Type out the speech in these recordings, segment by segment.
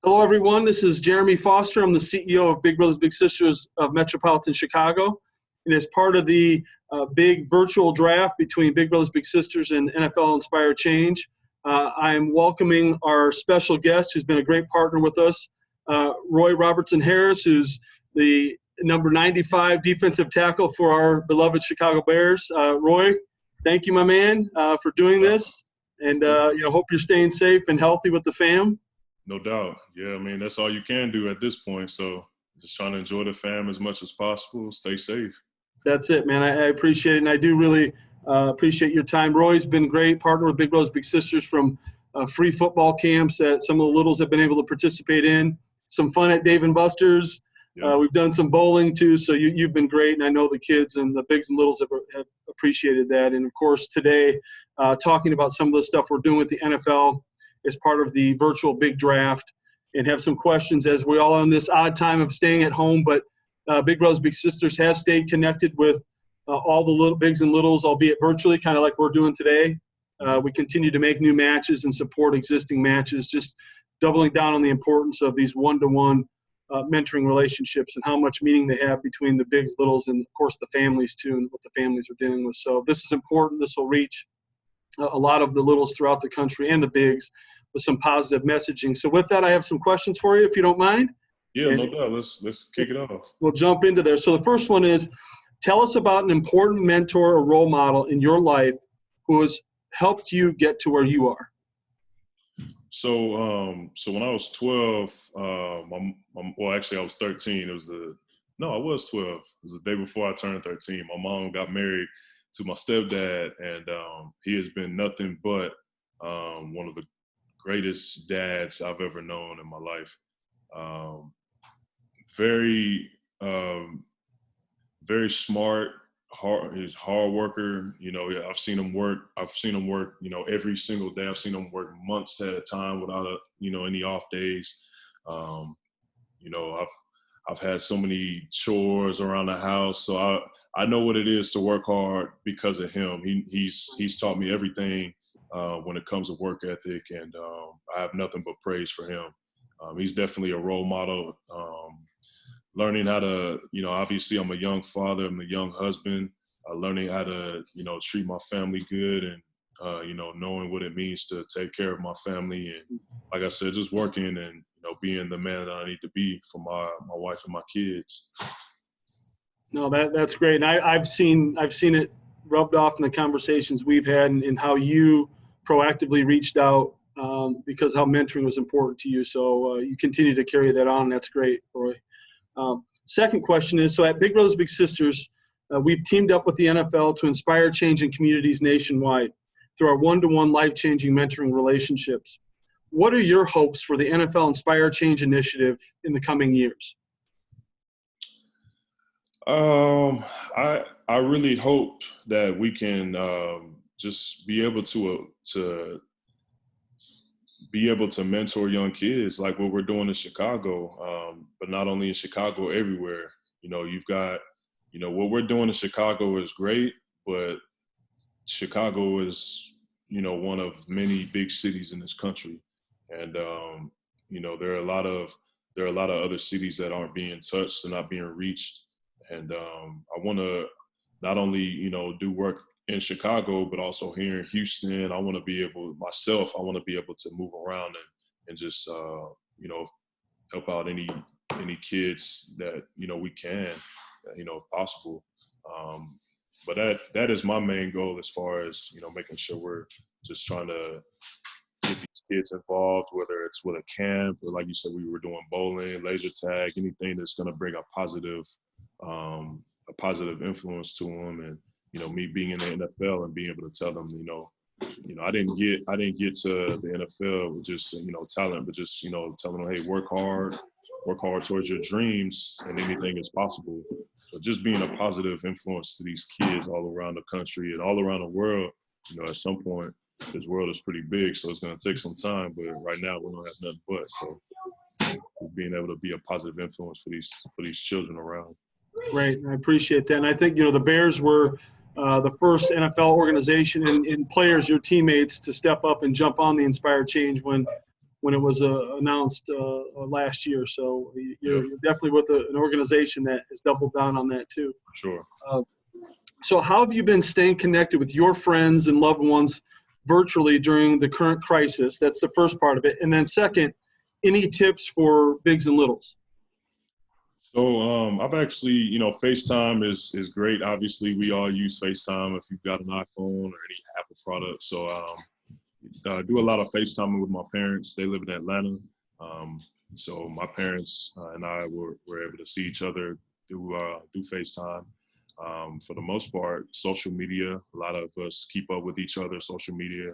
Hello, everyone. This is Jeremy Foster. I'm the CEO of Big Brothers Big Sisters of Metropolitan Chicago. And as part of the big virtual draft between Big Brothers Big Sisters and NFL Inspire Change, I am welcoming our special guest who's been a great partner with us, Robertson-Harris, who's the number 95 defensive tackle for our beloved Chicago Bears. Roy, thank you, my man, for doing this. And hope you're staying safe and healthy with the fam. No doubt. Yeah, I mean, that's all you can do at this point. So just trying to enjoy the fam as much as possible. Stay safe. That's it, man. I appreciate it. And I do really appreciate your time. Roy's been great, partner with Big Brothers Big Sisters from free football camps that some of the littles have been able to participate in. Some fun at Dave & Buster's. Yeah. We've done some bowling too. So you've been great. And I know the kids and the bigs and littles have appreciated that. And of course, today, talking about some of the stuff we're doing with the NFL as part of the virtual big draft, and have some questions as we all on this odd time of staying at home. But Big Brothers Big Sisters has stayed connected with all the little bigs and littles, albeit virtually, kind of like we're doing today. We continue to make new matches and support existing matches, just doubling down on the importance of these one-to-one mentoring relationships and how much meaning they have between the bigs, littles, and of course the families too, and what the families are dealing with. So this is important. This will reach a lot of the littles throughout the country and the bigs with some positive messaging. So with that, I have some questions for you, if you don't mind. Yeah, no doubt. Let's kick it off. We'll jump into there. So the first one is, tell us about an important mentor or role model in your life who has helped you get to where you are. So when I was 12, actually I was 13. I was 12. It was the day before I turned 13. My mom got married to my stepdad, and he has been nothing but one of the greatest dads I've ever known in my life. Very smart. He's a hard worker. I've seen him work. Every single day. I've seen him work months at a time without any off days. I've had so many chores around the house, so I know what it is to work hard because of him. He's taught me everything when it comes to work ethic, and I have nothing but praise for him. He's definitely a role model. Learning how to, obviously I'm a young father, I'm a young husband, learning how to, treat my family good, and, knowing what it means to take care of my family. And like I said, just working and, being the man that I need to be for my wife and my kids. No, that's great. And I've seen it rubbed off in the conversations we've had, and how you proactively reached out because how mentoring was important to you. So you continue to carry that on. That's great, Roy. Second question is, so at Big Brothers Big Sisters, we've teamed up with the NFL to inspire change in communities nationwide through our one-to-one life-changing mentoring relationships. What are your hopes for the NFL Inspire Change initiative in the coming years? I really hope that we can just be able to mentor young kids like what we're doing in Chicago, but not only in Chicago, everywhere. You've got, what we're doing in Chicago is great, but Chicago is, one of many big cities in this country. And, there are a lot of other cities that aren't being touched and not being reached. And I want to not only, do work in Chicago, but also here in Houston. I want to be able to move around and just, help out any kids that, we can, if possible. But that is my main goal as far as, making sure we're just trying to get these kids involved, whether it's with a camp or, like you said, we were doing bowling, laser tag, anything that's going to bring a positive influence to them. And, me being in the NFL and being able to tell them, I didn't get to the NFL with just, talent, but just, telling them, hey, work hard towards your dreams, and anything is possible. But just being a positive influence to these kids all around the country and all around the world. At some point, this world is pretty big, so it's going to take some time. But right now, we don't have nothing but. So just being able to be a positive influence for these children around. Great. I appreciate that. And I think, the Bears were the first NFL organization and players, your teammates, to step up and jump on the Inspire Change when when it was announced last year. So you're definitely with an organization that has doubled down on that too. Sure. So how have you been staying connected with your friends and loved ones virtually during the current crisis? That's the first part of it. And then second, any tips for bigs and littles? So I've actually, FaceTime is great. Obviously, we all use FaceTime if you've got an iPhone or any Apple product. So I do a lot of FaceTiming with my parents. They live in Atlanta. So my parents and I were able to see each other through FaceTime. For the most part, social media, a lot of us keep up with each other, social media.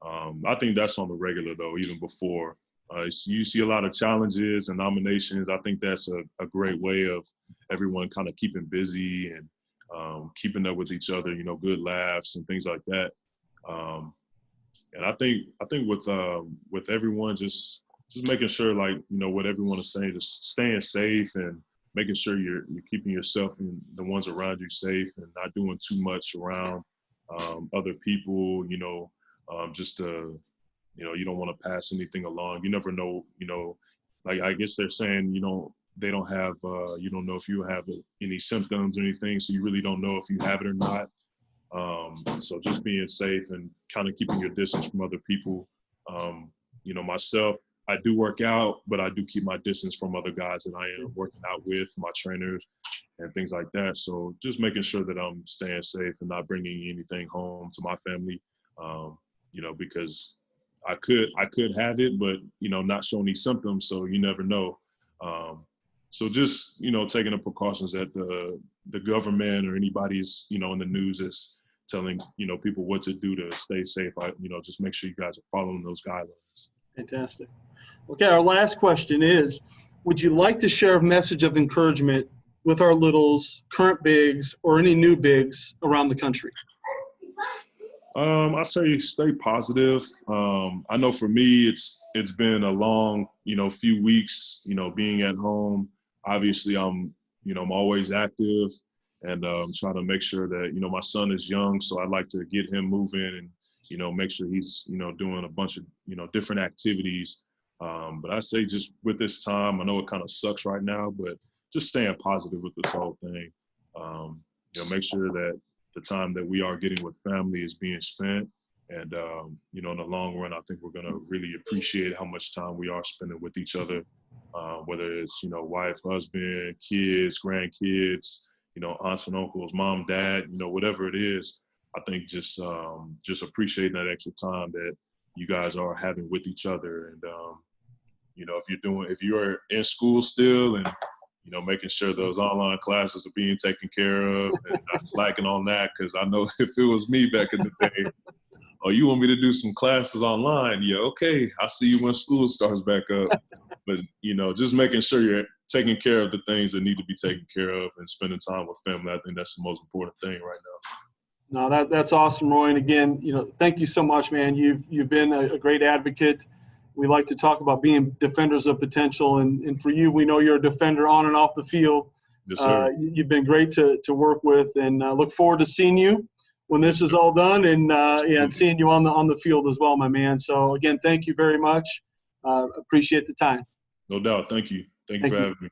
I think that's on the regular, though, even before. You see a lot of challenges and nominations. I think that's a great way of everyone kind of keeping busy and keeping up with each other, good laughs and things like that. And I think with everyone just making sure, like, what everyone is saying, just staying safe and making sure you're keeping yourself and the ones around you safe and not doing too much around other people, just to, you don't want to pass anything along. You never know, like I guess they're saying, they don't have, you don't know if you have any symptoms or anything. So you really don't know if you have it or not. So just being safe and kind of keeping your distance from other people. Myself, I do work out, but I do keep my distance from other guys that I am working out with, my trainers and things like that. So just making sure that I'm staying safe and not bringing anything home to my family, because I could have it, but, not show any symptoms. So you never know. So just, taking the precautions that the government or anybody's, in the news is telling, people what to do to stay safe. Just make sure you guys are following those guidelines. Fantastic. Okay, our last question is, would you like to share a message of encouragement with our littles, current bigs, or any new bigs around the country? I'd say stay positive. I know for me, it's been a long, few weeks, being at home. Obviously, I'm always active and trying to make sure that, my son is young. So I'd like to get him moving and, make sure he's, doing a bunch of, different activities. But I say just with this time, I know it kind of sucks right now, but just staying positive with this whole thing. Make sure that the time that we are getting with family is being spent. And, in the long run, I think we're going to really appreciate how much time we are spending with each other, whether it's, wife, husband, kids, grandkids, aunts and uncles, mom, dad, whatever it is. I think just appreciating that extra time that you guys are having with each other. And, if you're in school still and, making sure those online classes are being taken care of and not slacking on that. Cause I know if it was me back in the day, oh, you want me to do some classes online? Yeah. Okay. I'll see you when school starts back up. But, just making sure you're taking care of the things that need to be taken care of and spending time with family. I think that's the most important thing right now. No, that's awesome, Roy. And again, thank you so much, man. You've been a great advocate. We like to talk about being defenders of potential, and for you, we know you're a defender on and off the field. Yes, sir. You've been great to work with, and look forward to seeing you when this is all done, and seeing you on the field as well, my man. So again, thank you very much. Appreciate the time. No doubt. Thank you. Thank you for having me.